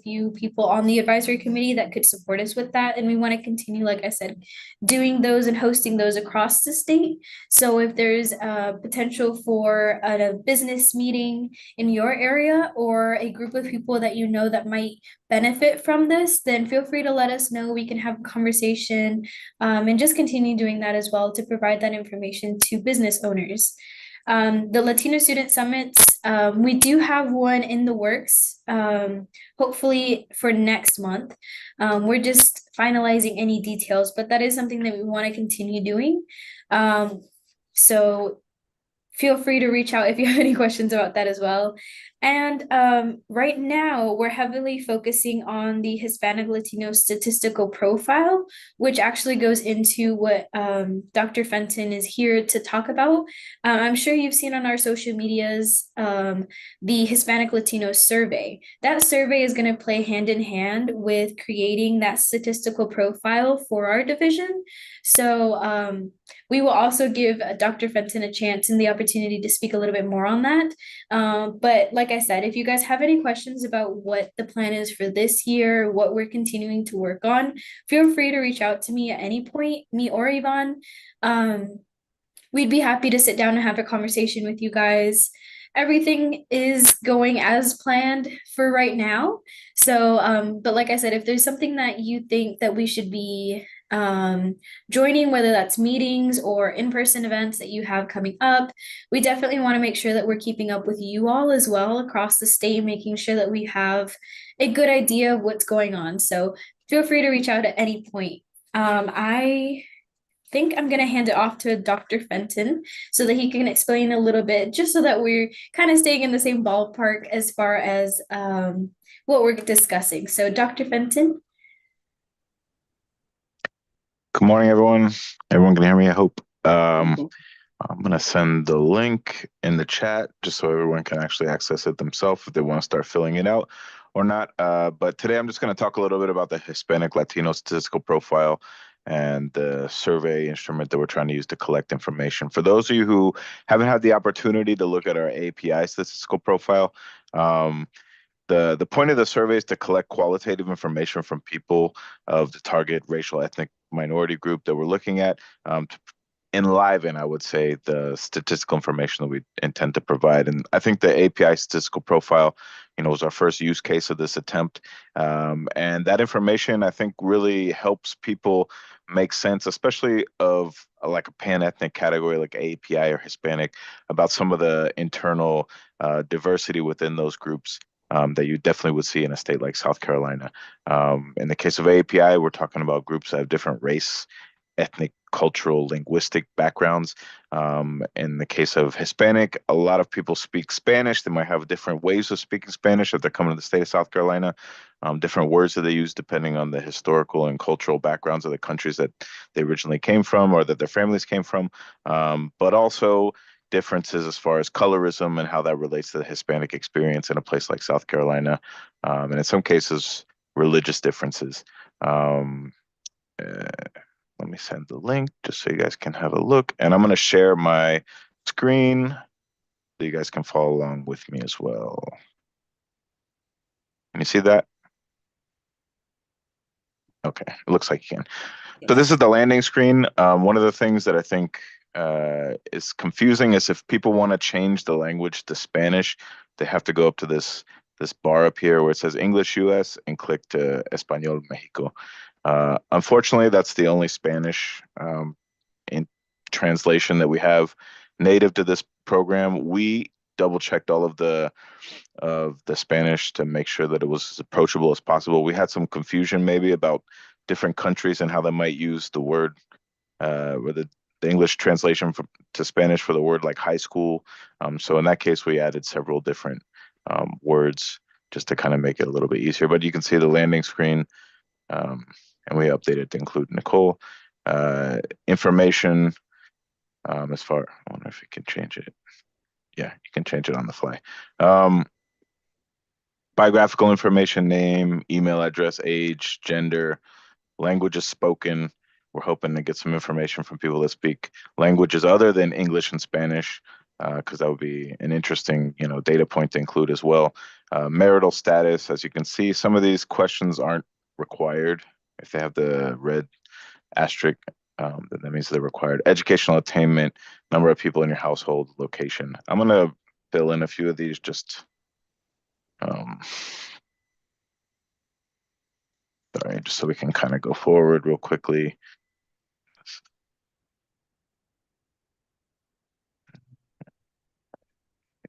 few people on the advisory committee that could support us with that. And we want to continue, like I said, doing those and hosting those across the state. So if there's a potential for a business meeting in your area or a group of people that you know that might benefit from this, then feel free to let us know. We can have a conversation and just continue doing that as well to provide that information to business owners. The Latino Student Summits, we do have one in the works, hopefully for next month. We're just finalizing any details, but that is something that we want to continue doing. So feel free to reach out if you have any questions about that as well. And right now, we're heavily focusing on the Hispanic Latino statistical profile, which actually goes into what Dr. Fenton is here to talk about. I'm sure you've seen on our social medias the Hispanic Latino survey. That survey is going to play hand in hand with creating that statistical profile for our division. So we will also give Dr. Fenton a chance and the opportunity to speak a little bit more on that. But like I said, if you guys have any questions about what the plan is for this year, what we're continuing to work on, feel free to reach out to me at any point, me or Yvonne. We'd be happy to sit down and have a conversation with you guys. Everything is going as planned for right now. So, but like I said, if there's something that you think that we should be joining, whether that's meetings or in-person events that you have coming up, we definitely want to make sure that we're keeping up with you all as well across the state, making sure that we have a good idea of what's going on. So feel free to reach out at any point. I think I'm going to hand it off to Dr. Fenton so that he can explain a little bit, just so that we're kind of staying in the same ballpark as far as what we're discussing. So, Dr. Fenton. Good morning, everyone. Everyone can hear me, I hope. I'm going to send the link in the chat just so everyone can actually access it themselves if they want to start filling it out or not. But today I'm just going to talk a little bit about the Hispanic Latino statistical profile and the survey instrument that we're trying to use to collect information. For those of you who haven't had the opportunity to look at our API statistical profile, the point of the survey is to collect qualitative information from people of the target racial ethnic minority group that we're looking at, to enliven, I would say, the statistical information that we intend to provide. And I think the API statistical profile, was our first use case of this attempt. And that information, I think, really helps people make sense, especially of like a pan-ethnic category like API or Hispanic, about some of the internal diversity within those groups. That you definitely would see in a state like South Carolina. In the case of API, we're talking about groups that have different race, ethnic, cultural, linguistic backgrounds. In the case of Hispanic, a lot of people speak Spanish. They might have different ways of speaking Spanish if they're coming to the state of South Carolina, different words that they use depending on the historical and cultural backgrounds of the countries that they originally came from or that their families came from, but also differences as far as colorism and how that relates to the Hispanic experience in a place like South Carolina, and in some cases, religious differences. Let me send the link just so you guys can have a look. And I'm going to share my screen so you guys can follow along with me as well. Can you see that? Okay, it looks like you can. So this is the landing screen. One of the things that I think is confusing is if people want to change the language to Spanish, they have to go up to this bar up here where it says English US and click to Español Mexico. Unfortunately, that's the only Spanish in translation that we have native to this program. We double checked all of the Spanish to make sure that it was as approachable as possible. We had some confusion maybe about different countries and how they might use the word or the English translation to Spanish for the word like high school. So in that case, we added several different words just to kind of make it a little bit easier. But you can see the landing screen, and we updated to include Nicole. Information as far, I wonder if you can change it. Yeah, you can change it on the fly. Biographical information, name, email address, age, gender, languages spoken. We're hoping to get some information from people that speak languages other than English and Spanish, because that would be an interesting, data point to include as well. Marital status, as you can see, some of these questions aren't required. If they have the red asterisk, then that means they're required. Educational attainment, number of people in your household, location. I'm gonna fill in a few of these just um, sorry, just so we can kind of go forward real quickly.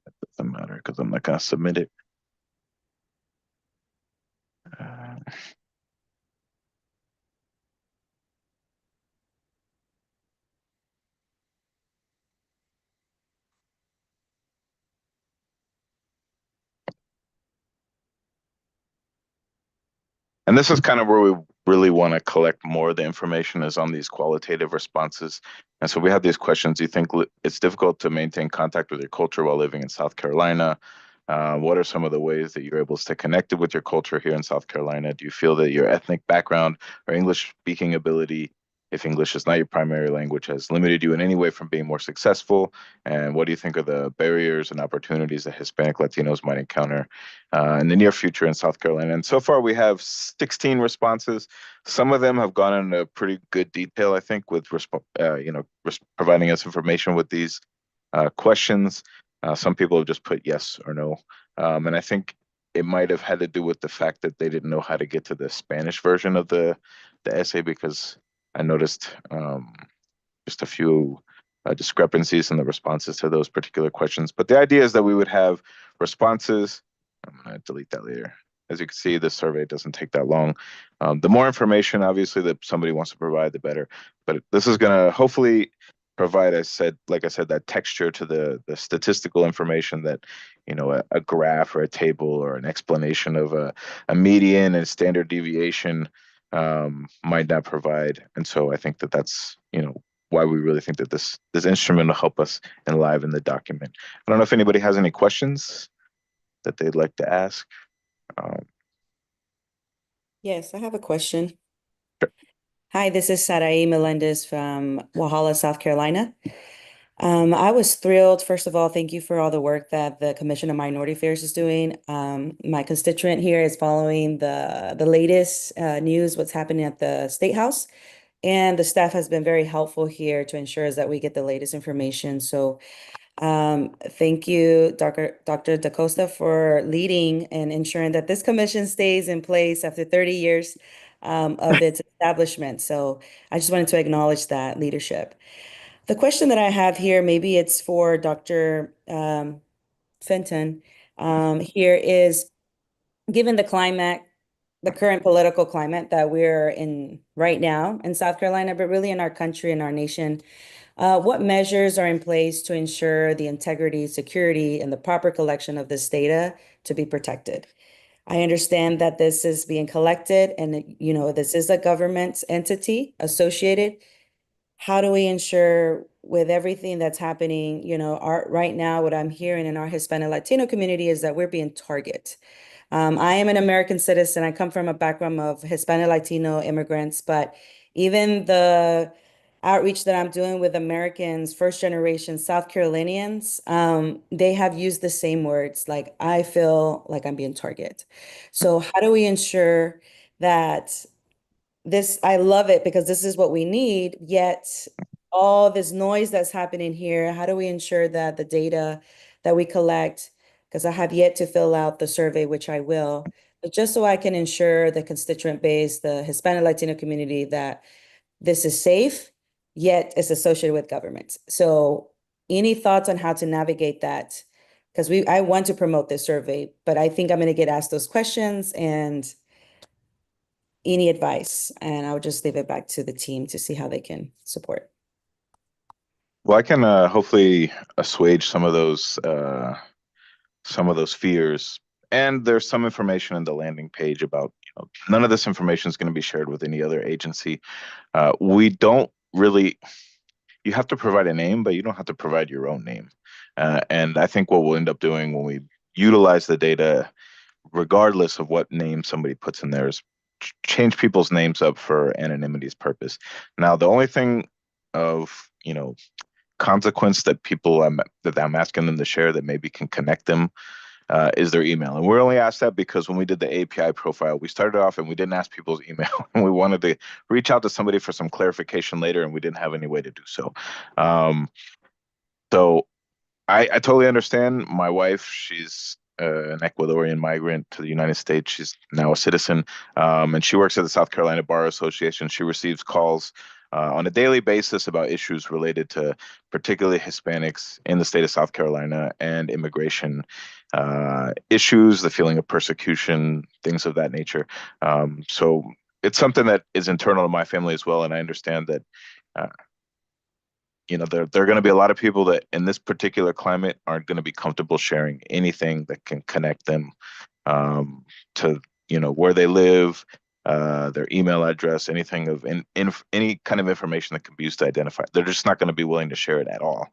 It doesn't matter because I'm not gonna submit it. Uh, And this is kind of where we really want to collect more of the information is on these qualitative responses. And so we have these questions. Do you think it's difficult to maintain contact with your culture while living in South Carolina? What are some of the ways that you're able to stay connected with your culture here in South Carolina? Do you feel that your ethnic background or English speaking ability, if English is not your primary language, has limited you in any way from being more successful? And what do you think are the barriers and opportunities that Hispanic Latinos might encounter in the near future in South Carolina? And so far, we have 16 responses. Some of them have gone into pretty good detail, I think, with providing us information with these questions. Some people have just put yes or no, and I think it might have had to do with the fact that they didn't know how to get to the Spanish version of the essay because I noticed just a few discrepancies in the responses to those particular questions. But the idea is that we would have responses. I'm going to delete that later. As you can see, this survey doesn't take that long. The more information, obviously, that somebody wants to provide, the better. But this is going to hopefully provide, like I said, that texture to the statistical information that, a graph or a table or an explanation of a median and standard deviation might not provide. And so I think that that's, why we really think that this instrument will help us enliven the document. I don't know if anybody has any questions that they'd like to ask. Um, Yes, I have a question. Hi, this is Sarai Melendez from Walhalla, South Carolina. I was thrilled. First of all, thank you for all the work that the Commission on Minority Affairs is doing. My constituent here is following the latest news, what's happening at the State House, and the staff has been very helpful here to ensure that we get the latest information. So thank you, Dr. DaCosta, for leading and ensuring that this commission stays in place after 30 years of its establishment. So I just wanted to acknowledge that leadership. The question that I have here, maybe it's for Dr. Fenton, here is, given the climate, the current political climate that we're in right now in South Carolina, but really in our country and our nation, what measures are in place to ensure the integrity, security, and the proper collection of this data to be protected? I understand that this is being collected and, this is a government entity associated. How do we ensure with everything that's happening, right now, what I'm hearing in our Hispanic Latino community is that we're being targeted. I am an American citizen. I come from a background of Hispanic Latino immigrants, but even the outreach that I'm doing with Americans, first generation South Carolinians, they have used the same words, like, I feel like I'm being targeted. So how do we ensure that I love it because this is what we need, yet all this noise that's happening here, how do we ensure that the data that we collect, because I have yet to fill out the survey, which I will, but just so I can ensure the constituent base, the Hispanic Latino community, that this is safe, yet it's associated with government. So any thoughts on how to navigate that? Because I want to promote this survey, but I think I'm going to get asked those questions, and any advice, and I'll just leave it back to the team to see how they can support. well, I can hopefully assuage some of those fears. And there's some information in the landing page about, none of this information is going to be shared with any other agency. We don't really, you have to provide a name, but you don't have to provide your own name. And I think what we'll end up doing when we utilize the data, regardless of what name somebody puts in there, is change people's names up for anonymity's purpose. Now, the only thing of, consequence that I'm asking them to share that maybe can connect them is their email. And we're only asked that because when we did the API profile, we started off and we didn't ask people's email. And we wanted to reach out to somebody for some clarification later, and we didn't have any way to do so. So I totally understand. My wife, she's an Ecuadorian migrant to the United States. She's now a citizen, and she works at the South Carolina Bar Association. She receives calls on a daily basis about issues related to particularly Hispanics in the state of South Carolina and immigration issues, the feeling of persecution, things of that nature. So it's something that is internal to my family as well, and I understand that. Uh, there are going to be a lot of people that in this particular climate aren't going to be comfortable sharing anything that can connect them to where they live, their email address, anything of any kind of information that can be used to identify. They're just not going to be willing to share it at all.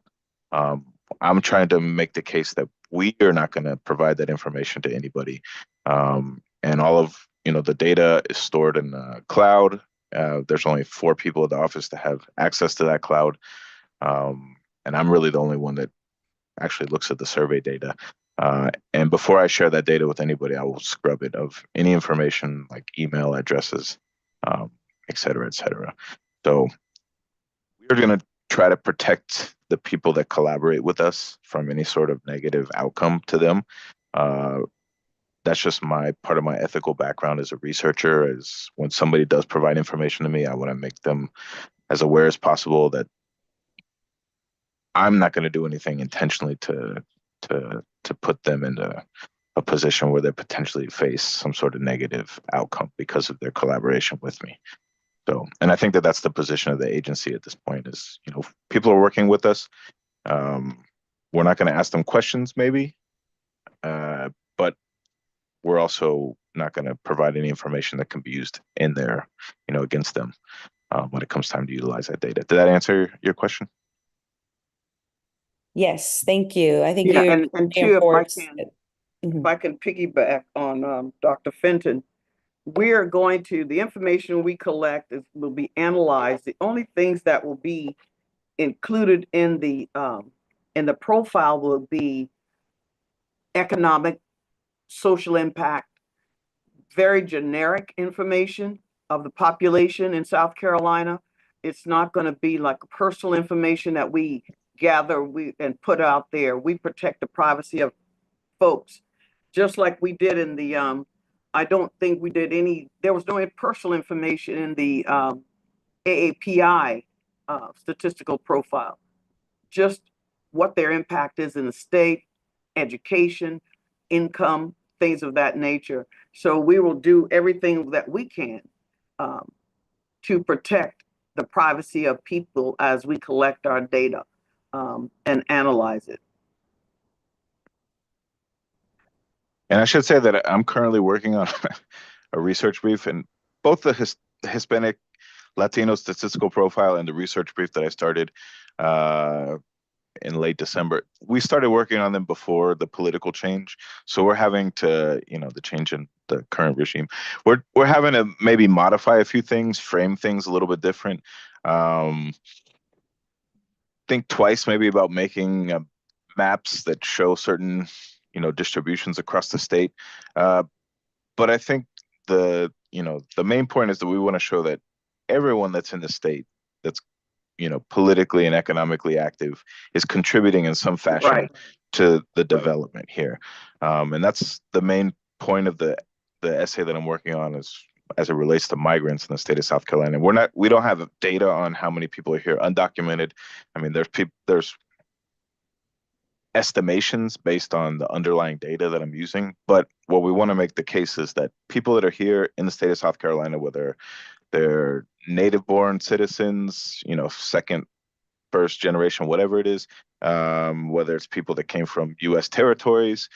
Um, I'm trying to make the case that we are not going to provide that information to anybody, and all of the data is stored in the cloud. There's only 4 people at the office that have access to that cloud. And I'm really the only one that actually looks at the survey data. And before I share that data with anybody, I will scrub it of any information like email addresses, et cetera, et cetera. So we're going to try to protect the people that collaborate with us from any sort of negative outcome to them. That's just part of my ethical background as a researcher. Is when somebody does provide information to me, I want to make them as aware as possible that I'm not going to do anything intentionally to put them in a position where they potentially face some sort of negative outcome because of their collaboration with me. So, and I think that that's the position of the agency at this point is, people are working with us. We're not going to ask them questions maybe, but we're also not going to provide any information that can be used in there, against them when it comes time to utilize that data. Did that answer your question? Yes, thank you. I think Yeah, you and two, reinforced. if I can piggyback on Dr. Fenton, the information we collect will be analyzed. The only things that will be included in the profile will be economic, social impact, very generic information of the population in South Carolina. It's not going to be like personal information that we gather and put out there. We protect the privacy of folks, just like we did in the I don't think we did there was no personal information in the AAPI statistical profile, just what their impact is in the state, education, income, things of that nature. So we will do everything that we can to protect the privacy of people as we collect our data and analyze it. And I should say that I'm currently working on a research brief, and both the Hispanic Latino statistical profile and the research brief that I started in late December. We started working on them before the political change, so we're having to, the change in the current regime. We're having to maybe modify a few things, frame things a little bit different. Think twice maybe about making maps that show certain, distributions across the state. But I think the main point is that we want to show that everyone that's in the state that's politically and economically active is contributing in some fashion to the development here. And that's the main point of the essay that I'm working on is as it relates to migrants in the state of South Carolina. We don't have data on how many people are here undocumented. I mean, there's estimations based on the underlying data that I'm using. But what we want to make the case is that people that are here in the state of South Carolina, whether they're native born citizens, second, first generation, whatever it is, whether it's people that came from U.S. territories,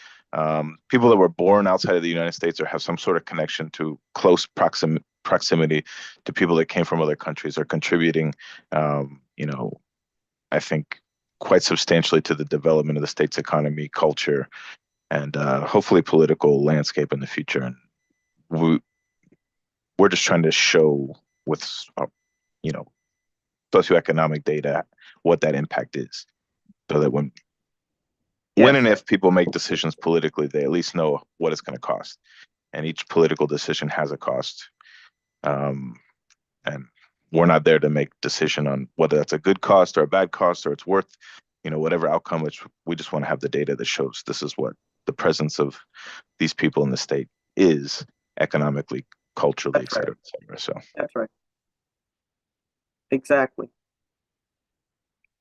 people that were born outside of the United States or have some sort of connection to close proximity to people that came from other countries are contributing, I think quite substantially to the development of the state's economy, culture, and hopefully political landscape in the future. And we're just trying to show with, socioeconomic data what that impact is, so that when when Yes. and if people make decisions politically, they at least know what it's going to cost. And each political decision has a cost. And we're not there to make decision on whether that's a good cost or a bad cost or it's worth, whatever outcome. Which we just want to have the data that shows this is what the presence of these people in the state is economically, culturally, et cetera, et cetera. So that's right. Exactly.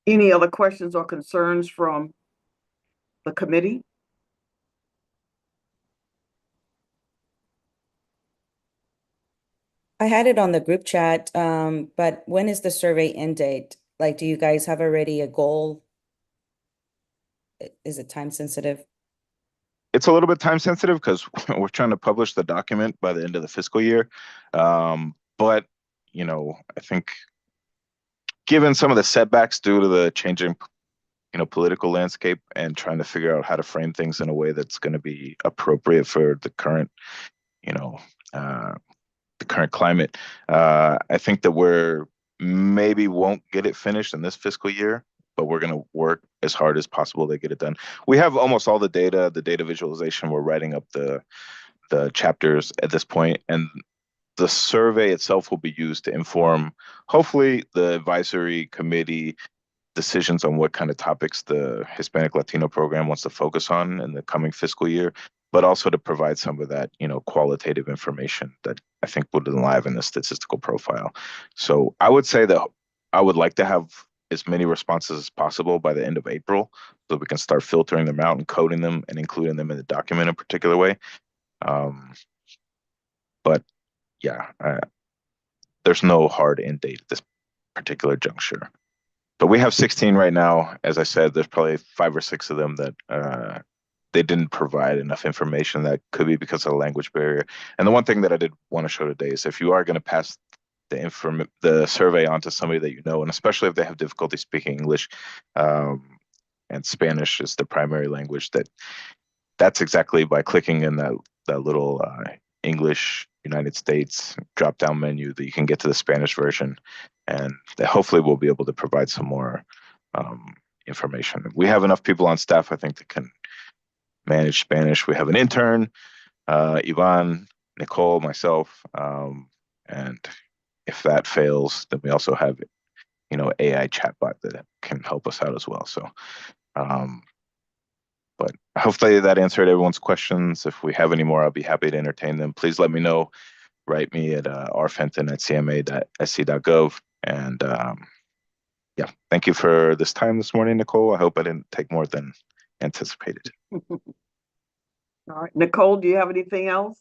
Any other questions or concerns from the committee? I had it on the group chat, but when is the survey end date? Like, do you guys have already a goal? Is it time sensitive? it's a little bit time sensitive because we're trying to publish the document by the end of the fiscal year. But, I think given some of the setbacks due to the changing, political landscape and trying to figure out how to frame things in a way that's going to be appropriate for the current, the current climate, I think that we're maybe won't get it finished in this fiscal year, but we're going to work as hard as possible to get it done. We have almost all the data visualization. We're writing up the chapters at this point, and the survey itself will be used to inform, hopefully, the advisory committee decisions on what kind of topics the Hispanic Latino program wants to focus on in the coming fiscal year, but also to provide some of that, qualitative information that I think would enliven the statistical profile. So I would say that I would like to have as many responses as possible by the end of April so we can start filtering them out and coding them and including them in the document in a particular way. But yeah, there's no hard end date at this particular juncture. But we have 16 right now. As I said, there's probably 5 or 6 of them that they didn't provide enough information. That could be because of the language barrier. And the one thing that I did want to show today is if you are going to pass the survey on to somebody that you know, and especially if they have difficulty speaking English, and Spanish is the primary language, that's exactly by clicking in that little English United States drop-down menu that you can get to the Spanish version, and hopefully we'll be able to provide some more information. We have enough people on staff, I think, that can manage Spanish. We have an intern, Ivan, Nicole, myself, and if that fails, then we also have, AI chatbot that can help us out as well. So, but hopefully that answered everyone's questions. If we have any more, I'll be happy to entertain them. Please let me know. Write me at rfenton@cma.sc.gov. And yeah, thank you for this time this morning, Nicole. I hope I didn't take more than anticipated. All right, Nicole, do you have anything else?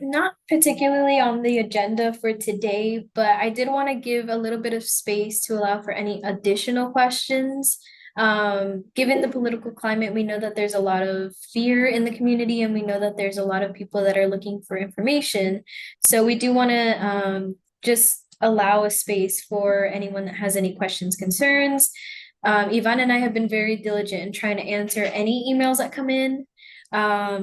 Not particularly on the agenda for today, but I did want to give a little bit of space to allow for any additional questions. Given the political climate, we know that there's a lot of fear in the community, and we know that there's a lot of people that are looking for information. So we do want to just allow a space for anyone that has any questions, concerns. Ivan and I have been very diligent in trying to answer any emails that come in.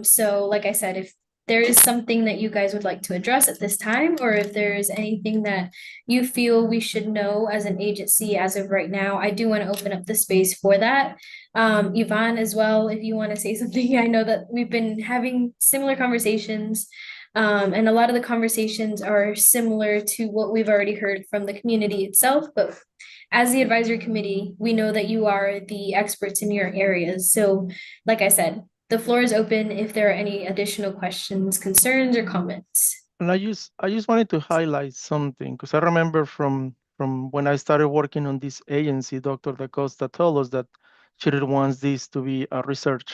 So like I said, if there is something that you guys would like to address at this time, or if there is anything that you feel we should know as an agency as of right now, I do want to open up the space for that. Yvonne as well, if you want to say something, I know that we've been having similar conversations, and a lot of the conversations are similar to what we've already heard from the community itself, but as the advisory committee, we know that you are the experts in your areas. So like I said, the floor is open if there are any additional questions, concerns, or comments. And I just wanted to highlight something because I remember from when I started working on this agency, Dr. Da Costa told us that she didn't want this to be a research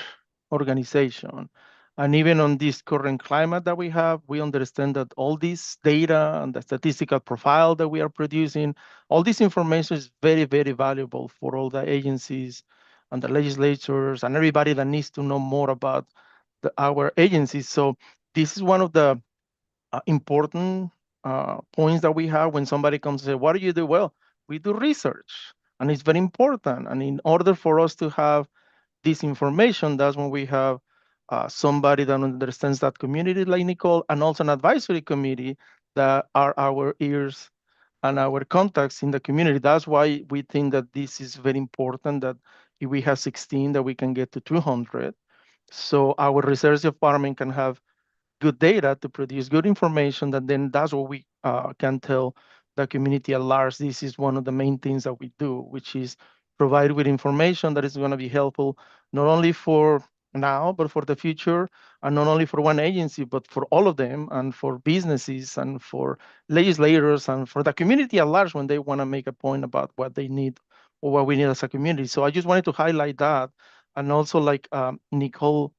organization. And even on this current climate that we have, we understand that all this data and the statistical profile that we are producing, all this information is very, very valuable for all the agencies and the legislatures and everybody that needs to know more about our agencies. So this is one of the important points that we have when somebody comes and say, what do you do? Well, we do research, and it's very important. And in order for us to have this information, that's when we have somebody that understands that community like Nicole, and also an advisory committee that are our ears and our contacts in the community. That's why we think that this is very important, that If we have 16, that we can get to 200. So our research department can have good data to produce good information, that then that's what we can tell the community at large. This is one of the main things that we do, which is provide with information that is going to be helpful, not only for now, but for the future, and not only for one agency, but for all of them, and for businesses, and for legislators, and for the community at large when they want to make a point about what they need or what we need as a community. So I just wanted to highlight that. And also, like Nicole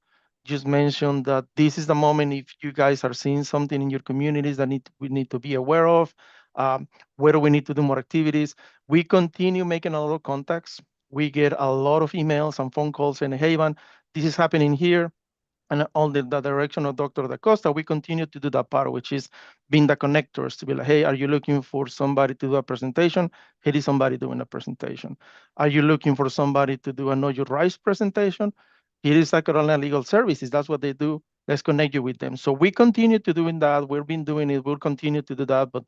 just mentioned, that this is the moment, if you guys are seeing something in your communities that we need to be aware of, where do we need to do more activities. We continue making a lot of contacts. We get a lot of emails and phone calls saying, hey, Ivan, this is happening here. And on the direction of Dr. Da Costa, we continue to do that part, which is being the connectors to be like, hey, are you looking for somebody to do a presentation? Here is somebody doing a presentation. Are you looking for somebody to do a Know Your Rights presentation? Here is South Carolina Legal Services. That's what they do. Let's connect you with them. So we continue to doing that. We've been doing it. We'll continue to do that. But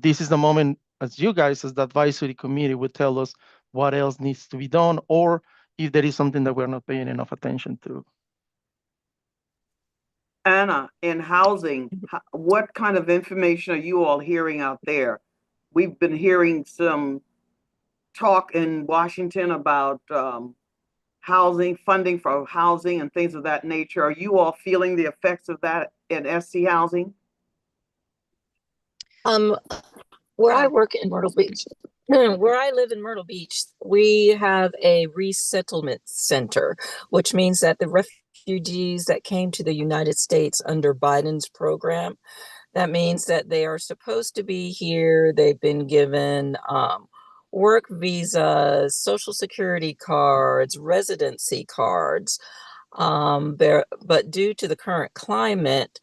this is the moment, as you guys, as the advisory committee, would tell us what else needs to be done, or if there is something that we're not paying enough attention to. Anna, in housing, what kind of information are you all hearing out there? We've been hearing some talk in Washington about housing, funding for housing and things of that nature. Are you all feeling the effects of that in SC housing? Where I work in Myrtle Beach, where I live in Myrtle Beach, we have a resettlement center, which means that the refugees that came to the United States under Biden's program, that means that they are supposed to be here. They've been given work visas, social security cards, residency cards. But due to the current climate,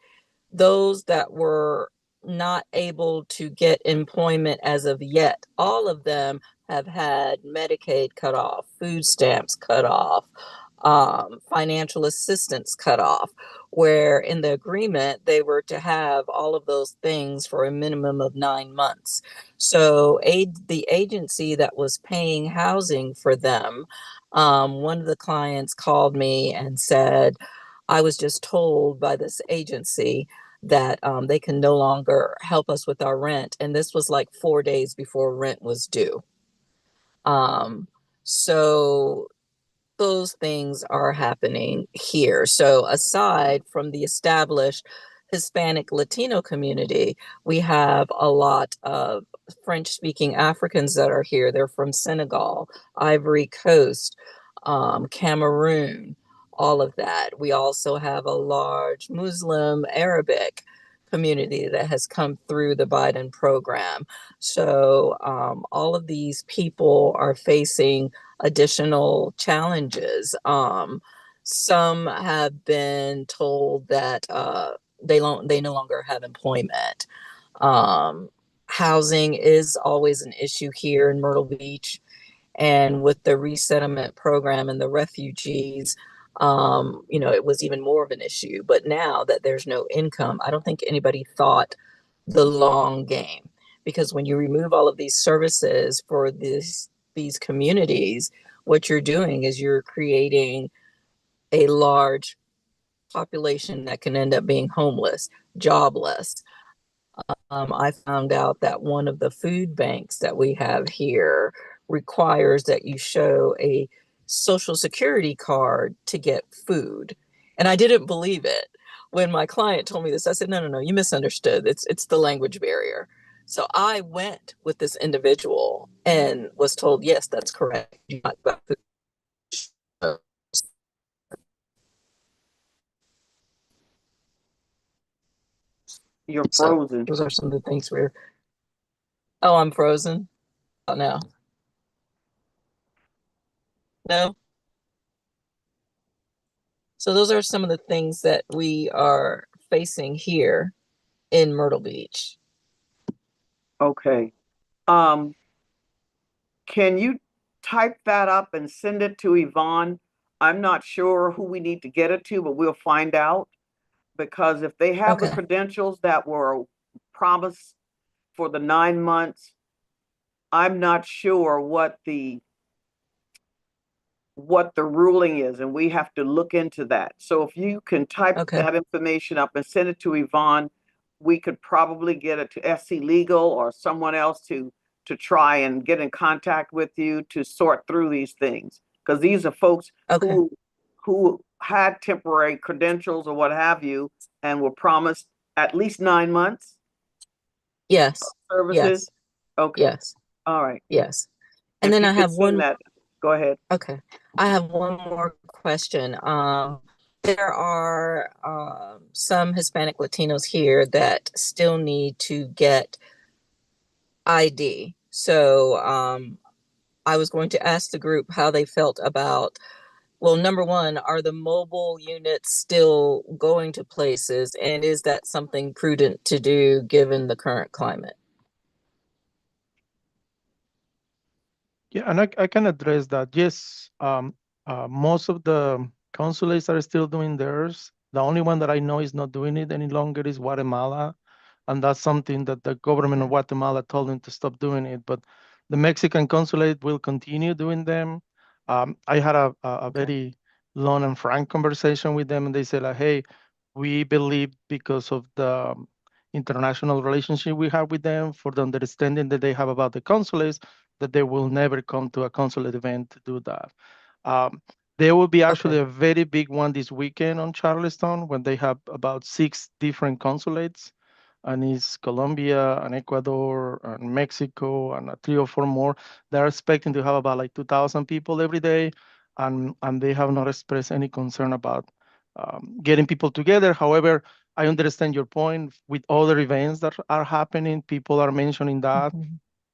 those that were not able to get employment as of yet, all of them have had Medicaid cut off, food stamps cut off, financial assistance cut off, where in the agreement they were to have all of those things for a minimum of 9 months. So the agency that was paying housing for them, one of the clients called me and said, I was just told by this agency that they can no longer help us with our rent. And this was like 4 days before rent was due. So those things are happening here. So aside from the established Hispanic Latino community, we have a lot of French-speaking Africans that are here. They're from Senegal, Ivory Coast, Cameroon, all of that. We also have a large Muslim Arabic community that has come through the Biden program. So all of these people are facing additional challenges. Some have been told that they no longer have employment. Housing is always an issue here in Myrtle Beach, and with the resettlement program and the refugees, it was even more of an issue. But now that there's no income, I don't think anybody thought the long game, because when you remove all of these services for these communities, what you're doing is you're creating a large population that can end up being homeless, jobless. I found out that one of the food banks that we have here requires that you show a social security card to get food. And I didn't believe it. When my client told me this, I said, no, you misunderstood. It's the language barrier. So I went with this individual and was told, yes, that's correct. You're frozen. Those are some of the things oh, I'm frozen. Oh, no. No. So those are some of the things that we are facing here in Myrtle Beach. Okay. Can you type that up and send it to Yvonne? I'm not sure who we need to get it to, but we'll find out. Because if they have the credentials that were promised for the 9 months, I'm not sure what the what the ruling is, and we have to look into that. So if you can type Okay. that information up and send it to Yvonne, we could probably get it to SC Legal or someone else to try and get in contact with you to sort through these things. Because these are folks Okay. who had temporary credentials or what have you, and were promised at least 9 months Yes. services. Yes. Okay. Yes. All right. Yes. And If then you I could have send one. that, go ahead. Okay. I have one more question. There are some Hispanic Latinos here that still need to get ID. So I was going to ask the group how they felt about, well, number one, are the mobile units still going to places? And is that something prudent to do given the current climate? Yeah, and I can address that. Yes, most of the consulates are still doing theirs. The only one that I know is not doing it any longer is Guatemala. And that's something that the government of Guatemala told them to stop doing it. But the Mexican consulate will continue doing them. I had a very long and frank conversation with them, and they said, like, hey, we believe because of the international relationship we have with them, for the understanding that they have about the consulates, that they will never come to a consulate event to do that. Um, there will be actually a very big one this weekend on Charleston when they have about 6 different consulates, and it's Colombia and Ecuador and Mexico and 3 or 4 more. They're expecting to have about like 2,000 people every day, and they have not expressed any concern about getting people together. However, I understand your point with other events that are happening. People are mentioning that.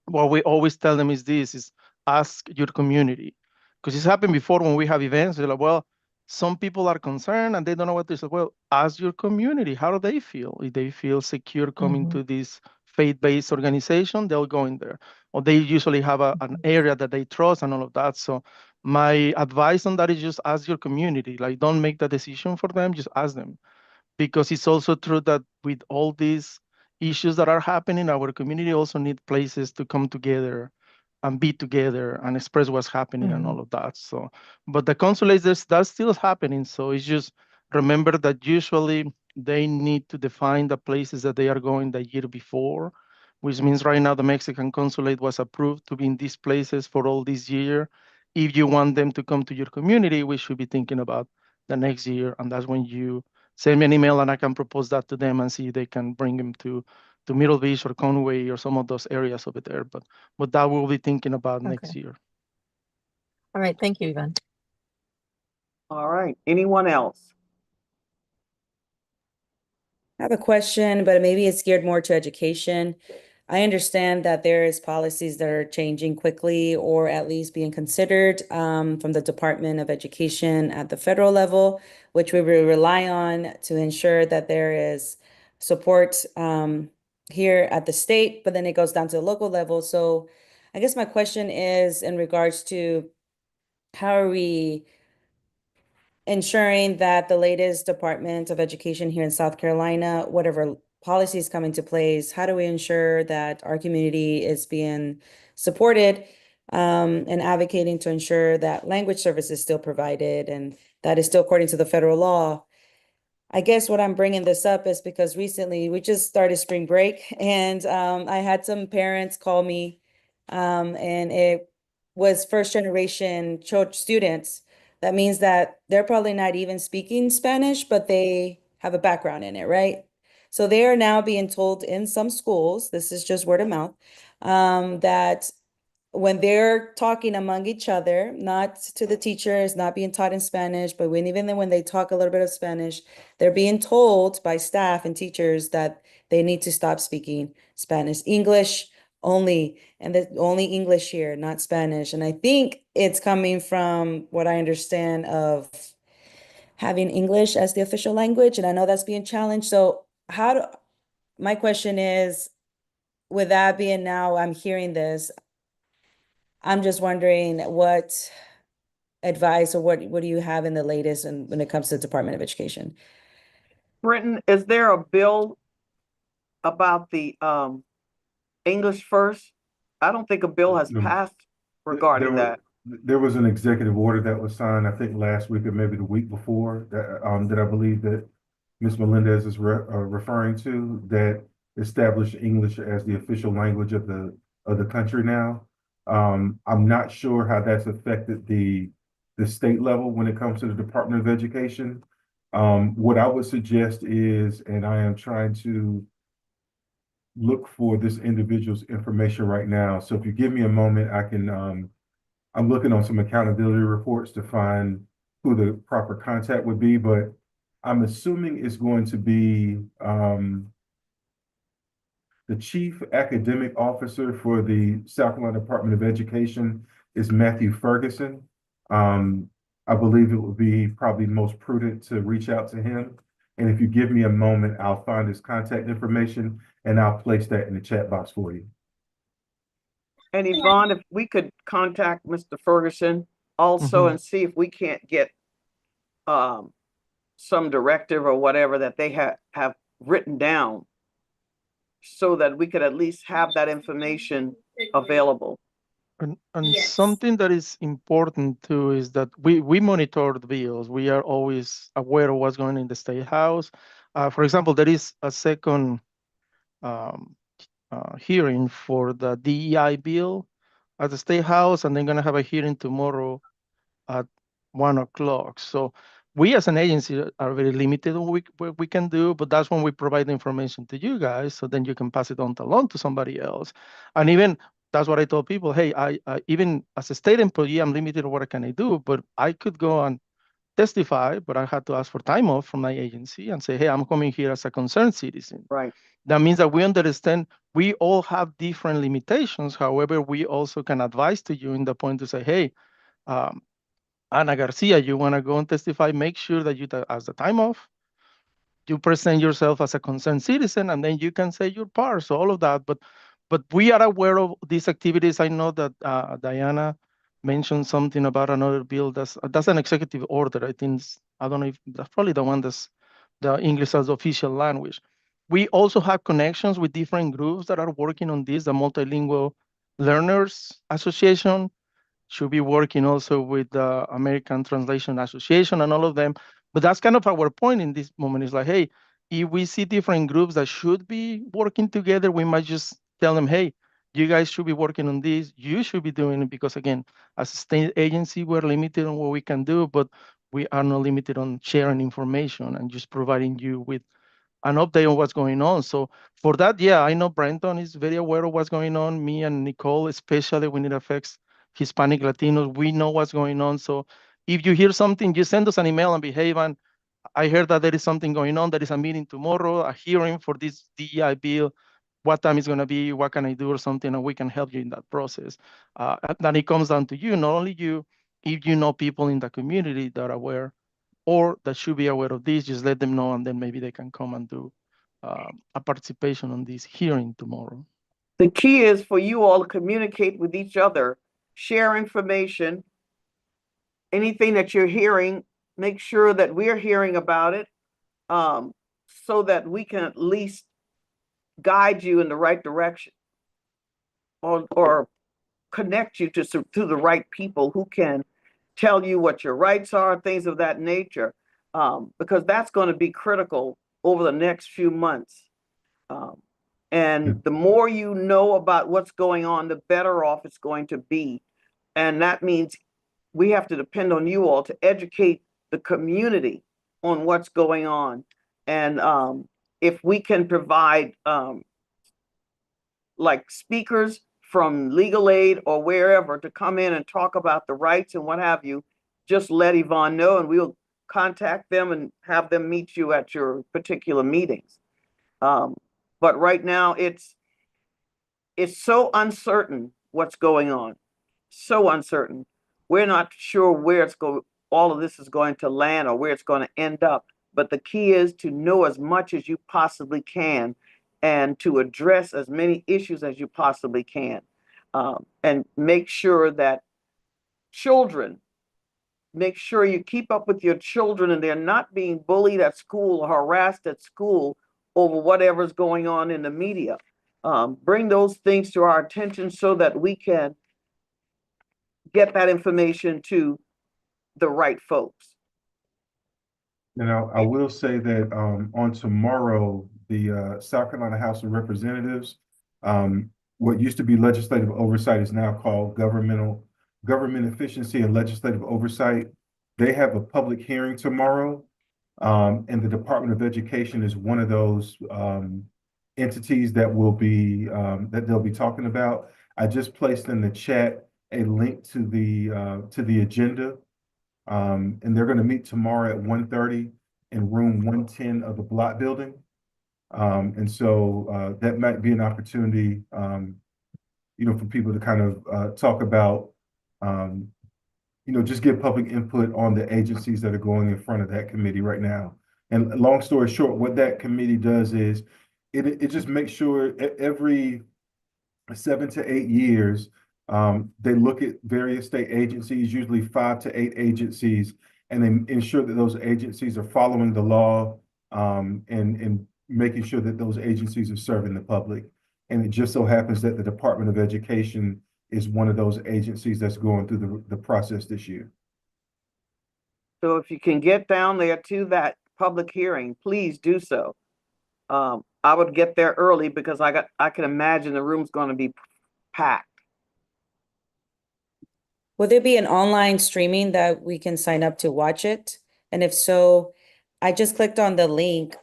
What we always tell them is this: is ask your community, because it's happened before when we have events. They're like, well, some people are concerned and they don't know what to say. Well, ask your community, how do they feel? If they feel secure coming to this faith-based organization, they'll go in there, or they usually have an area that they trust and all of that. So my advice on that is just ask your community. Like, don't make the decision for them, just ask them, because it's also true that with all these issues that are happening, our community also need places to come together and be together and express what's happening and all of that. So, but the consulates, that's still happening. So it's just remember that usually they need to define the places that they are going the year before, which means right now the Mexican consulate was approved to be in these places for all this year. If you want them to come to your community, we should be thinking about the next year, and that's when you send me an email and I can propose that to them and see if they can bring them to Middle Beach or Conway or some of those areas over there. But that we'll be thinking about next year. All right. Thank you, Yvonne. All right. Anyone else? I have a question, but maybe it's geared more to education. I understand that there is policies that are changing quickly or at least being considered from the Department of Education at the federal level, which we will rely on to ensure that there is support here at the state, but then it goes down to the local level. So I guess my question is in regards to how are we ensuring that the latest Department of Education here in South Carolina, whatever policies come into place, how do we ensure that our community is being supported and advocating to ensure that language service is still provided and that is still according to the federal law? I guess what I'm bringing this up is because recently we just started spring break and I had some parents call me and it was first generation church students. That means that they're probably not even speaking Spanish, but they have a background in it, right? So they are now being told in some schools, this is just word of mouth, that when they're talking among each other, not to the teachers, not being taught in Spanish, but even when they talk a little bit of Spanish, they're being told by staff and teachers that they need to stop speaking Spanish, English only, and the only English here, not Spanish. And I think it's coming from what I understand of having English as the official language, and I know that's being challenged. So my question is, with that being now, I'm hearing this, I'm just wondering what advice or what do you have in the latest when it comes to the Department of Education? Brenton, is there a bill about the English first? I don't think a bill has passed regarding that. there was an executive order that was signed, I think last week or maybe the week before, that I believe that Ms. Melendez is referring to, that established English as the official language of the country now. I'm not sure how that's affected the state level when it comes to the Department of Education. What I would suggest is, and I am trying to look for this individual's information right now. So if you give me a moment, I can, I'm looking on some accountability reports to find who the proper contact would be, but I'm assuming it's going to be the chief academic officer for the South Carolina Department of Education is Matthew Ferguson. I believe it would be probably most prudent to reach out to him. And if you give me a moment, I'll find his contact information and I'll place that in the chat box for you. And Yvonne, if we could contact Mr. Ferguson also and see if we can't get some directive or whatever that they have written down so that we could at least have that information available. And Yes. something that is important too is that we monitor the bills. We are always aware of what's going on in the State House. For example, there is a second hearing for the DEI bill at the State House, and they're going to have a hearing tomorrow at 1 o'clock. So we as an agency are very limited on what we can do, but that's when we provide the information to you guys, so then you can pass it on to somebody else. And even that's what I told people, hey, I even as a state employee, I'm limited on what can I do, but I could go and testify, but I had to ask for time off from my agency and say, hey, I'm coming here as a concerned citizen. Right. That means that we understand we all have different limitations. However, we also can advise to you in the point to say, hey, Ana Garcia, you want to go and testify, make sure that you ask the time off, you present yourself as a concerned citizen, and then you can say your part. So all of that, but we are aware of these activities. I know that Diana mentioned something about another bill. That's an executive order. I think I don't know if that's probably the one that's the English as official language. We also have connections with different groups that are working on this. The Multilingual Learners Association should be working also with the American Translation Association and all of them. But that's kind of our point in this moment. Is like, hey, if we see different groups that should be working together, we might just tell them, hey, you guys should be working on this. You should be doing it because, again, as a state agency, we're limited on what we can do, but we are not limited on sharing information and just providing you with an update on what's going on. So for that, yeah, I know Brenton is very aware of what's going on. Me and Nicole, especially when it affects Hispanic Latinos, we know what's going on. So if you hear something, just send us an email and be, hey, Van, I heard that there is something going on. There is a meeting tomorrow, a hearing for this DEI bill. What time is going to be? What can I do or something? And we can help you in that process. And then it comes down to you, not only you, if you know people in the community that are aware or that should be aware of this, just let them know, and then maybe they can come and do a participation on this hearing tomorrow. The key is for you all to communicate with each other, share information, anything that you're hearing, make sure that we're hearing about it, so that we can at least guide you in the right direction or connect you to the right people who can tell you what your rights are, things of that nature, because that's going to be critical over the next few months. And the more you know about what's going on, the better off it's going to be. And that means we have to depend on you all to educate the community on what's going on. And if we can provide like speakers from legal aid or wherever to come in and talk about the rights and what have you, just let Yvonne know and we'll contact them and have them meet you at your particular meetings. But right now it's so uncertain what's going on, so uncertain. We're not sure where all of this is going to land or where it's going to end up. But the key is to know as much as you possibly can and to address as many issues as you possibly can. And make sure that make sure you keep up with your children and they're not being bullied at school or harassed at school over whatever's going on in the media. Bring those things to our attention so that we can get that information to the right folks. And I will say that on tomorrow, the South Carolina House of Representatives, what used to be legislative oversight is now called government efficiency and legislative oversight. They have a public hearing tomorrow, and the Department of Education is one of those entities that will be that they'll be talking about. I just placed in the chat a link to the agenda. And they're going to meet tomorrow at 1:30 in room 110 of the block building. And so that might be an opportunity, for people to kind of talk about, just give public input on the agencies that are going in front of that committee right now. And long story short, what that committee does is it just makes sure every 7 to 8 years, they look at various state agencies, usually 5 to 8 agencies, and they ensure that those agencies are following the law, and making sure that those agencies are serving the public. And it just so happens that the Department of Education is one of those agencies that's going through the process this year. So if you can get down there to that public hearing, please do so. I would get there early because I can imagine the room's going to be packed. Will there be an online streaming that we can sign up to watch it? And if so, I just clicked on the link.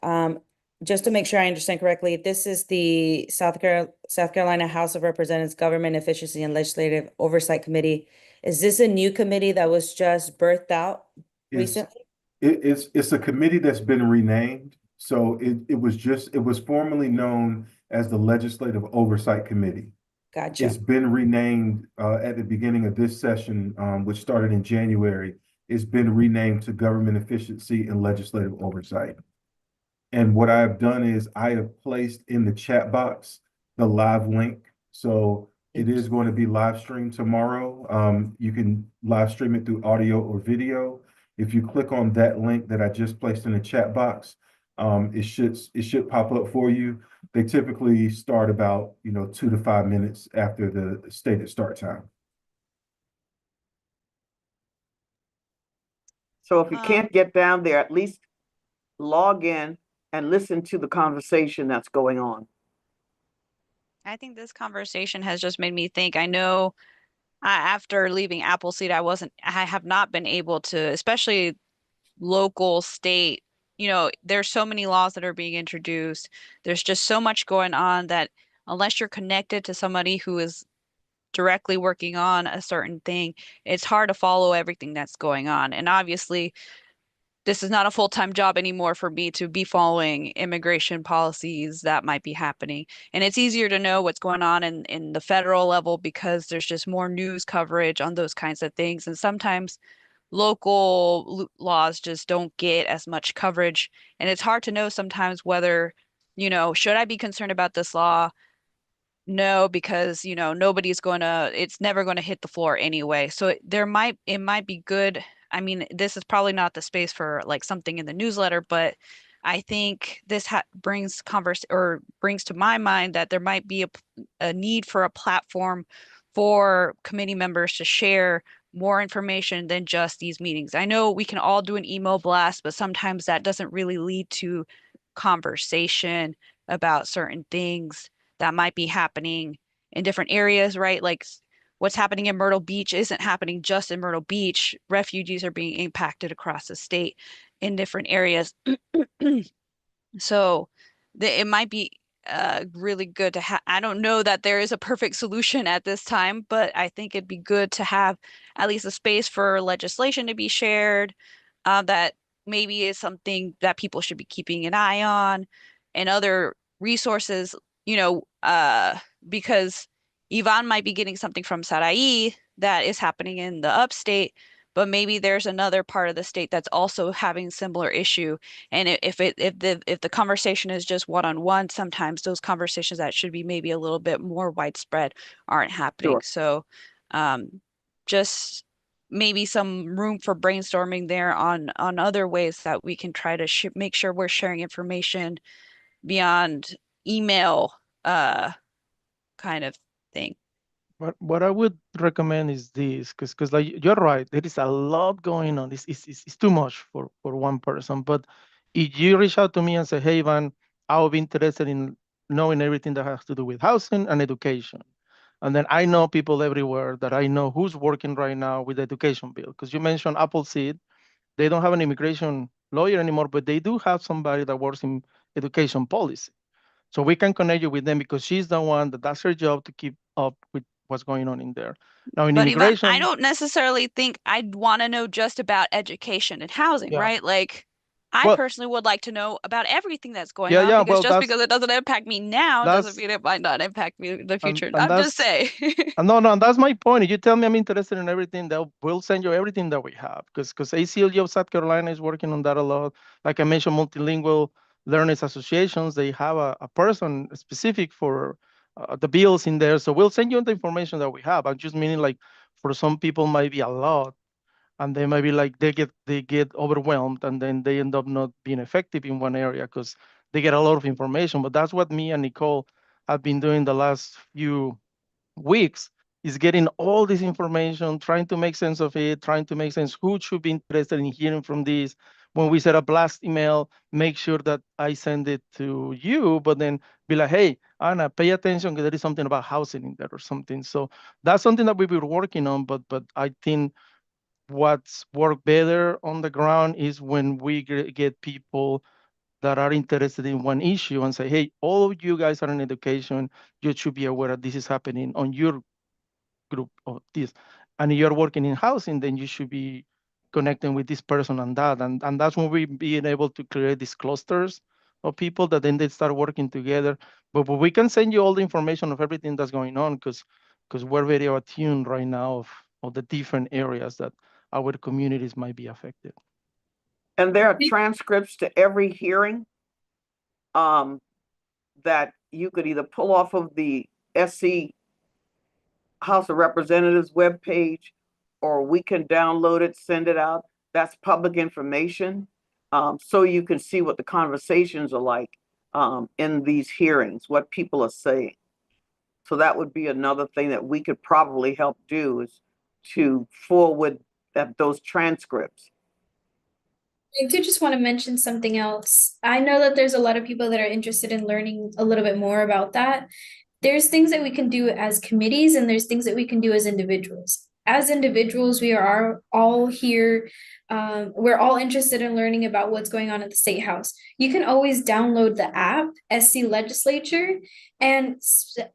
Just to make sure I understand correctly, this is the South Carolina House of Representatives Government Efficiency and Legislative Oversight Committee. Is this a new committee that was just birthed out recently? It's a committee that's been renamed. So it was formerly known as the Legislative Oversight Committee. Gotcha. It's been renamed at the beginning of this session, which started in January. It's been renamed to Government Efficiency and Legislative Oversight. And what I've done is I have placed in the chat box the live link. So it is going to be live streamed tomorrow. You can live stream it through audio or video. If you click on that link that I just placed in the chat box, it should pop up for you. They typically start about 2 to 5 minutes after the stated start time. So if you can't get down there, at least log in and listen to the conversation that's going on. I think this conversation has just made me think. I know after leaving Appleseed, I have not been able to, especially local, state, there's so many laws that are being introduced. There's just so much going on that unless you're connected to somebody who is directly working on a certain thing, it's hard to follow everything that's going on. And obviously, this is not a full-time job anymore for me to be following immigration policies that might be happening. And it's easier to know what's going on in the federal level because there's just more news coverage on those kinds of things. And sometimes local laws just don't get as much coverage. And it's hard to know sometimes whether, should I be concerned about this law? No, because it's never going to hit the floor anyway. So it might be good. I mean, this is probably not the space for like something in the newsletter, but I think this brings to my mind that there might be a need for a platform for committee members to share more information than just these meetings. I know we can all do an email blast, but sometimes that doesn't really lead to conversation about certain things that might be happening in different areas, right? Like what's happening in Myrtle Beach isn't happening just in Myrtle Beach. Refugees are being impacted across the state in different areas. So it might be really good to have. I don't know that there is a perfect solution at this time, but I think it'd be good to have at least a space for legislation to be shared, that maybe is something that people should be keeping an eye on, and other resources, because Yvonne might be getting something from Sarai that is happening in the upstate, but maybe there's another part of the state that's also having similar issue. And if the conversation is just one-on-one, sometimes those conversations that should be maybe a little bit more widespread aren't happening. Sure. So just maybe some room for brainstorming there on other ways that we can try to make sure we're sharing information beyond email kind of thing. What I would recommend is this, because like you're right, there is a lot going on. It's too much for one person. But if you reach out to me and say, hey, Ivan, I'll be interested in knowing everything that has to do with housing and education. And then I know people everywhere that I know who's working right now with the education bill. Because you mentioned Appleseed, they don't have an immigration lawyer anymore, but they do have somebody that works in education policy. So we can connect you with them because she's the one that's her job to keep up with what's going on in there. Now in But Ivan, I immigration, don't necessarily think I'd want to know just about education and housing, yeah. right? Like, I Well, personally would like to know about everything that's going yeah, on yeah. because Well, just because it doesn't impact me now doesn't that's mean it might not impact me in the future. and I'm just that's saying. No, no, that's my point. If you tell me I'm interested in everything, we'll send you everything that we have. Because ACLU of South Carolina is working on that a lot. Like I mentioned, multilingual learners associations, they have a person specific for the bills in there. So we'll send you the information that we have. I'm just meaning like for some people might be a lot, and they might be like they get overwhelmed, and then they end up not being effective in one area because they get a lot of information. But that's what me and Nicole have been doing the last few weeks, is getting all this information, trying to make sense of it, trying to make sense who should be interested in hearing from this. When we set up blast email, make sure that I send it to you, but then be like, hey, Anna, pay attention because there is something about housing in there or something. So that's something that we've been working on, but I think what's worked better on the ground is when we get people that are interested in one issue and say, hey, all of you guys are in education, you should be aware that this is happening on your group of this. And if you're working in housing, then you should be connecting with this person and that. And that's when we being able to create these clusters of people that then they start working together. But we can send you all the information of everything that's going on because we're very attuned right now of the different areas that our communities might be affected. And there are transcripts to every hearing that you could either pull off of the SC House of Representatives webpage, or we can download it, send it out. That's public information. So you can see what the conversations are like in these hearings, what people are saying. So that would be another thing that we could probably help do, is to forward those transcripts. I do just want to mention something else. I know that there's a lot of people that are interested in learning a little bit more about that. There's things that we can do as committees, and there's things that we can do as individuals. As individuals, we are all here. We're all interested in learning about what's going on at the State House. You can always download the app, SC Legislature, and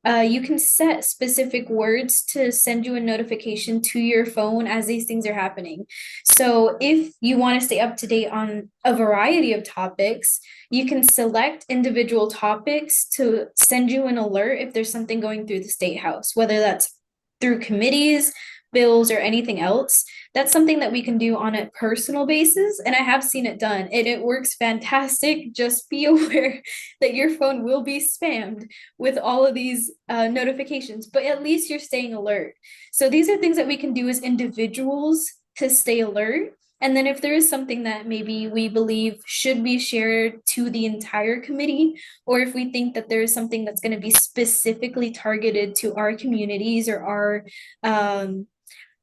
you can set specific words to send you a notification to your phone as these things are happening. So if you want to stay up to date on a variety of topics, you can select individual topics to send you an alert if there's something going through the State House, whether that's through committees, bills, or anything else. That's something that we can do on a personal basis. And I have seen it done, and it works fantastic. Just be aware that your phone will be spammed with all of these notifications, but at least you're staying alert. So these are things that we can do as individuals to stay alert. And then if there is something that maybe we believe should be shared to the entire committee, or if we think that there is something that's going to be specifically targeted to our communities or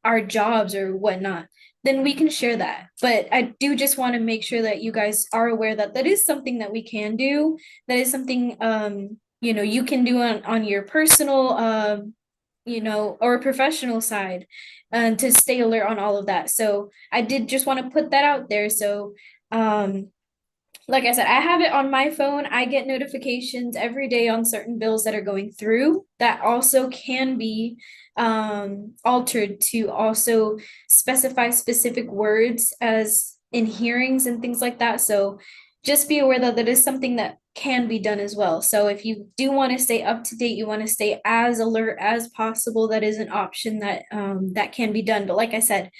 our jobs or whatnot, then we can share that. But I do just want to make sure that you guys are aware that that is something that we can do. That is something you can do on your personal or professional side, and to stay alert on all of that. So I did just want to put that out there. So like I said, I have it on my phone. I get notifications every day on certain bills that are going through that also can be altered to also specify specific words as in hearings and things like that. So just be aware that that is something that can be done as well. So if you do want to stay up to date, you want to stay as alert as possible, that is an option that can be done. But like I said,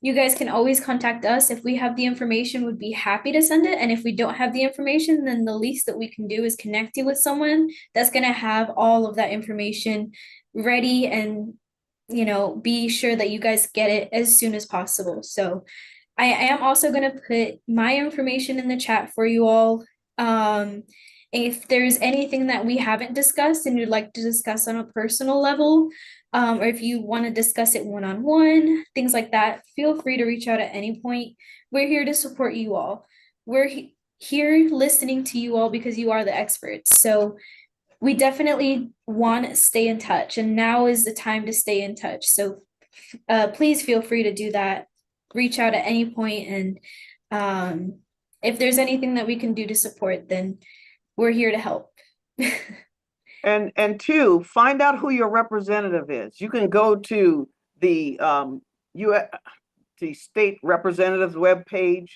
you guys can always contact us. If we have the information, we'd be happy to send it. And if we don't have the information, then the least that we can do is connect you with someone that's going to have all of that information ready, and be sure that you guys get it as soon as possible. So I am also going to put my information in the chat for you all. If there's anything that we haven't discussed and you'd like to discuss on a personal level, or if you want to discuss it one-on-one, things like that, feel free to reach out at any point. We're here to support you all. We're here listening to you all because you are the experts. So we definitely want to stay in touch, and now is the time to stay in touch. So please feel free to do that. Reach out at any point, and if there's anything that we can do to support, then we're here to help. And two, find out who your representative is. You can go to the the state representative's webpage,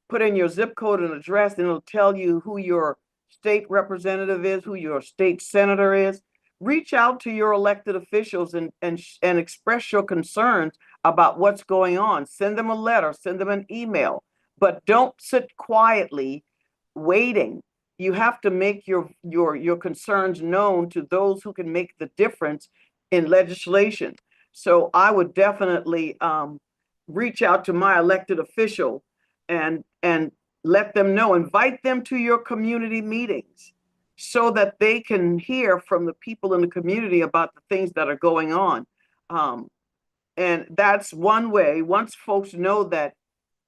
put in your zip code and address, and it'll tell you who your state representative is, who your state senator is. Reach out to your elected officials and express your concerns about what's going on. Send them a letter, send them an email, but don't sit quietly waiting. You have to make your concerns known to those who can make the difference in legislation. So I would definitely reach out to my elected official and let them know, invite them to your community meetings so that they can hear from the people in the community about the things that are going on. And that's one way. Once folks know that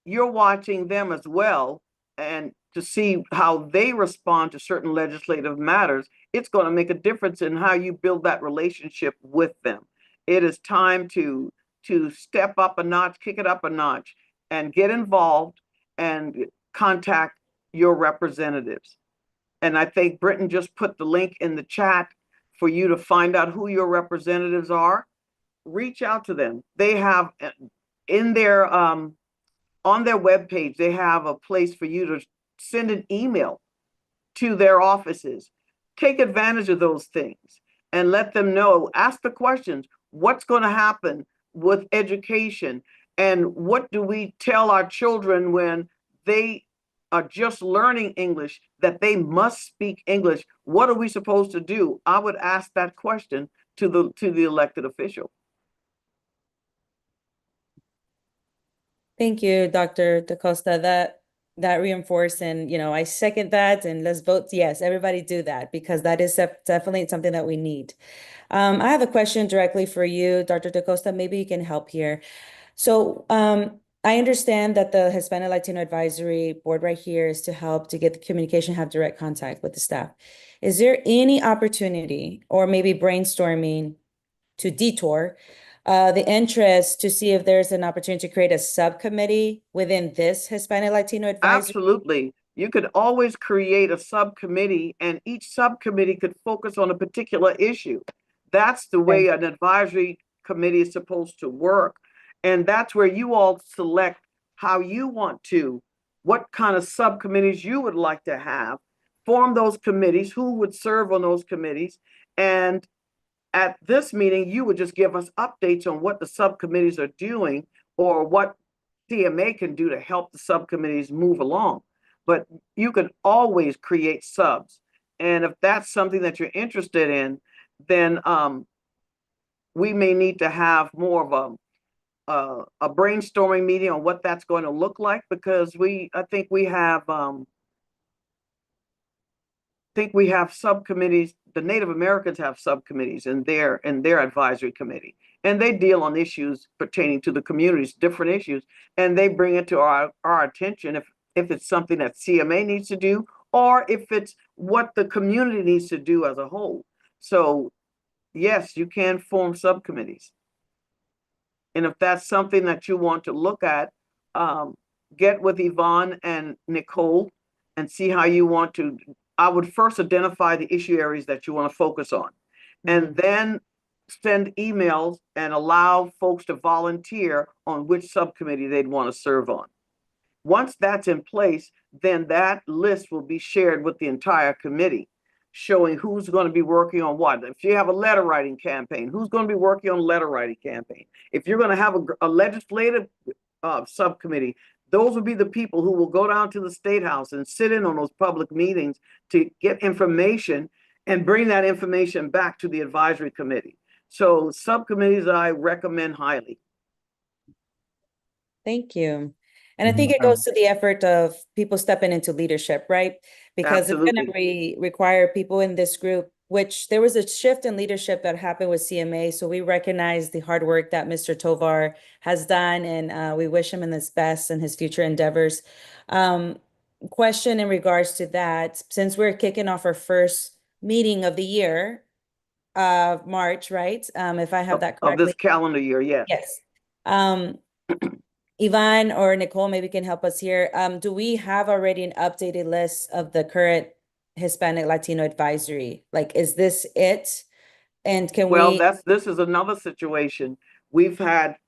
you're watching them as well, and to see how they respond to certain legislative matters, it's going to make a difference in how you build that relationship with them. It is time to step up a notch, kick it up a notch, and get involved and contact your representatives. And I think Britton just put the link in the chat for you to find out who your representatives are. Reach out to them. They have in their on their webpage, they have a place for you to send an email to their offices. Take advantage of those things and let them know, ask the questions, what's going to happen with education, and what do we tell our children when they are just learning English, that they must speak English? What are we supposed to do? I would ask that question to the elected official. Thank you, Dr. DaCosta. That reinforced, and I second that, and let's vote yes, everybody do that, because that is definitely something that we need. I have a question directly for you, Dr. DaCosta. Maybe you can help here. So I understand that the Hispanic Latino Advisory Board right here is to help to get the communication, have direct contact with the staff. Is there any opportunity or maybe brainstorming to detour the interest to see if there's an opportunity to create a subcommittee within this Hispanic Latino Advisory? Absolutely. You could always create a subcommittee, and each subcommittee could focus on a particular issue. That's the way an advisory committee is supposed to work. And that's where you all select how you want to, what kind of subcommittees you would like to have, form those committees, who would serve on those committees. And at this meeting, you would just give us updates on what the subcommittees are doing or what CMA can do to help the subcommittees move along. But you can always create subs. And if that's something that you're interested in, then we may need to have more of a brainstorming meeting on what that's going to look like, because I think we have subcommittees. The Native Americans have subcommittees in their advisory committee, and they deal on issues pertaining to the communities, different issues, and they bring it to our attention if it's something that CMA needs to do, or if it's what the community needs to do as a whole. So yes, you can form subcommittees. And if that's something that you want to look at, get with Yvonne and Nicole and see how you want to. I would first identify the issue areas that you want to focus on, and then send emails and allow folks to volunteer on which subcommittee they'd want to serve on. Once that's in place, then that list will be shared with the entire committee, showing who's going to be working on what. If you have a letter writing campaign, who's going to be working on a letter writing campaign? If you're going to have a legislative subcommittee, those will be the people who will go down to the State House and sit in on those public meetings to get information and bring that information back to the advisory committee. So subcommittees I recommend highly. Thank you. And I think it goes to the effort of people stepping into leadership, right? Because Absolutely. It's going to require people in this group which there was a shift in leadership that happened with CMA. So we recognize the hard work that Mr. Tovar has done, and we wish him in his best in his future endeavors. Question in regards to that, since we're kicking off our first meeting of the year, March, right? If I have that Of this correctly. calendar year, yes. Yes. Ivan or Nicole maybe can help us here. Do we have already an updated list of the current Hispanic Latino advisory? Like, is this it? And can Well, we? this is another situation.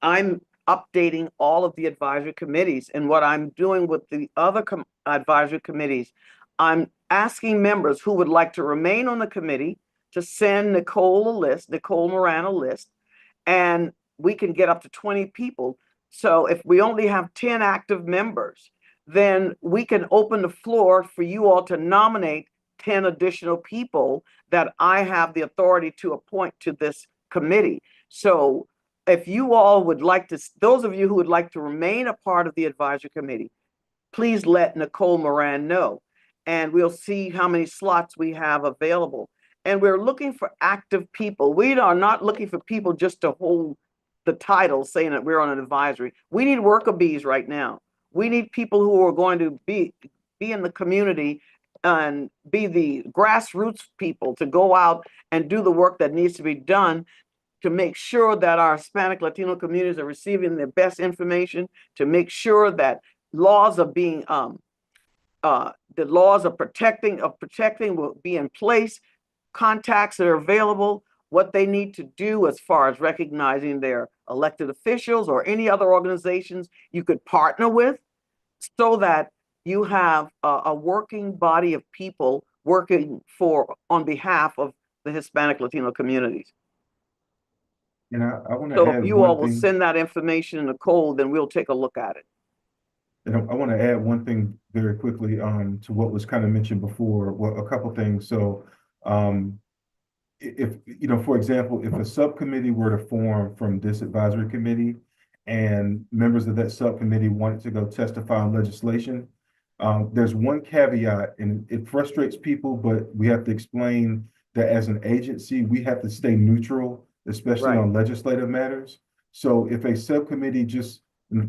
I'm updating all of the advisory committees, and what I'm doing with the other advisory committees, I'm asking members who would like to remain on the committee to send Nicole Moran a list, and we can get up to 20 people. So if we only have 10 active members, then we can open the floor for you all to nominate 10 additional people that I have the authority to appoint to this committee. So if you all would like to, those of you who would like to remain a part of the advisory committee, please let Nicole Moran know, and we'll see how many slots we have available. And we're looking for active people. We are not looking for people just to hold the title saying that we're on an advisory. We need worker bees right now. We need people who are going to be in the community and be the grassroots people to go out and do the work that needs to be done to make sure that our Hispanic Latino communities are receiving the best information, to make sure that laws are being the laws of protecting will be in place, contacts that are available, what they need to do as far as recognizing their elected officials or any other organizations you could partner with, so that you have a working body of people working on behalf of the Hispanic Latino communities. And I want to So add if you all one will thing, send that information in Nicole, then we'll take a look at it. and I want to add one thing very quickly to what was kind of mentioned before. Well, a couple things. So if, for example, if a subcommittee were to form from this advisory committee and members of that subcommittee wanted to go testify on legislation, there's one caveat, and it frustrates people, but we have to explain that as an agency, we have to stay neutral, especially Right. on legislative matters. So if a subcommittee just,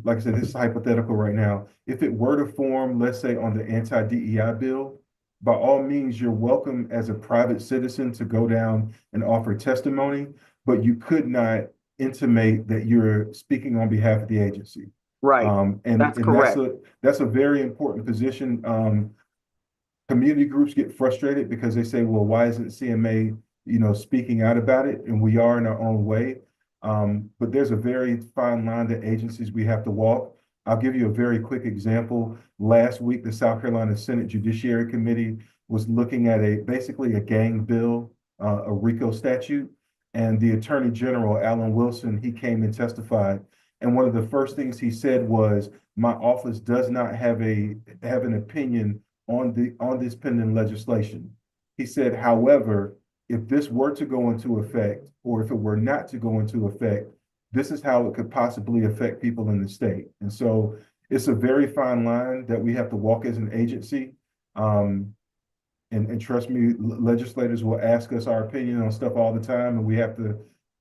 like I said, this is hypothetical right now, if it were to form, let's say on the anti-DEI bill, by all means, you're welcome as a private citizen to go down and offer testimony, but you could not intimate that you're speaking on behalf of the agency. Right. And That's correct. that's a very important position. Community groups get frustrated because they say, well, why isn't CMA, speaking out about it? And we are in our own way. But there's a very fine line that agencies we have to walk. I'll give you a very quick example. Last week, the South Carolina Senate Judiciary Committee was looking at basically a gang bill, a RICO statute. And the Attorney General, Alan Wilson, he came and testified. And one of the first things he said was, my office does not have an opinion on this pending legislation. He said, however, if this were to go into effect, or if it were not to go into effect, this is how it could possibly affect people in the state. And so it's a very fine line that we have to walk as an agency. And trust me, legislators will ask us our opinion on stuff all the time, and we have to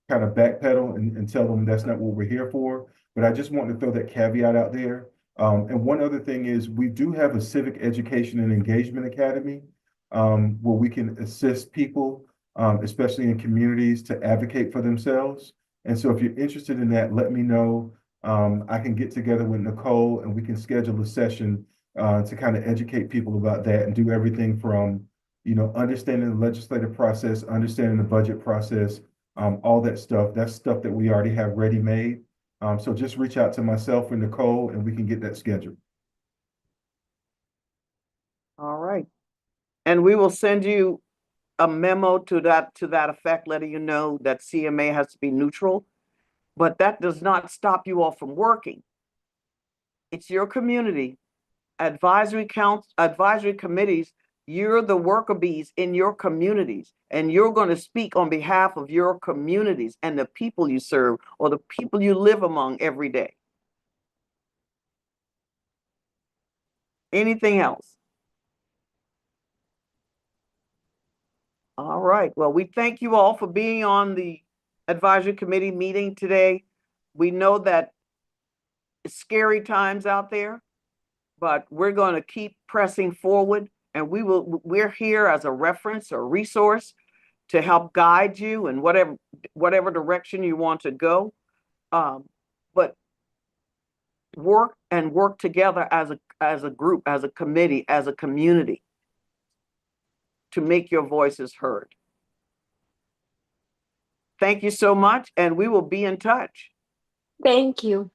kind of backpedal and tell them that's not what we're here for. But I just want to throw that caveat out there. And one other thing is we do have a civic education and engagement academy where we can assist people, especially in communities, to advocate for themselves. And so if you're interested in that, let me know. I can get together with Nicole and we can schedule a session to kind of educate people about that and do everything from, understanding the legislative process, understanding the budget process, all that stuff. That's stuff that we already have ready made. So just reach out to myself or Nicole and we can get that scheduled. All right. And we will send you a memo to that effect, letting you know that CMA has to be neutral. But that does not stop you all from working. It's your community. Advisory committees, you're the worker bees in your communities, and you're going to speak on behalf of your communities and the people you serve or the people you live among every day. Anything else? All right. Well, we thank you all for being on the advisory committee meeting today. We know that it's scary times out there, but we're going to keep pressing forward, and we're here as a reference or resource to help guide you in whatever direction you want to go. But work together as a group, as a committee, as a community to make your voices heard. Thank you so much, and we will be in touch. Thank you.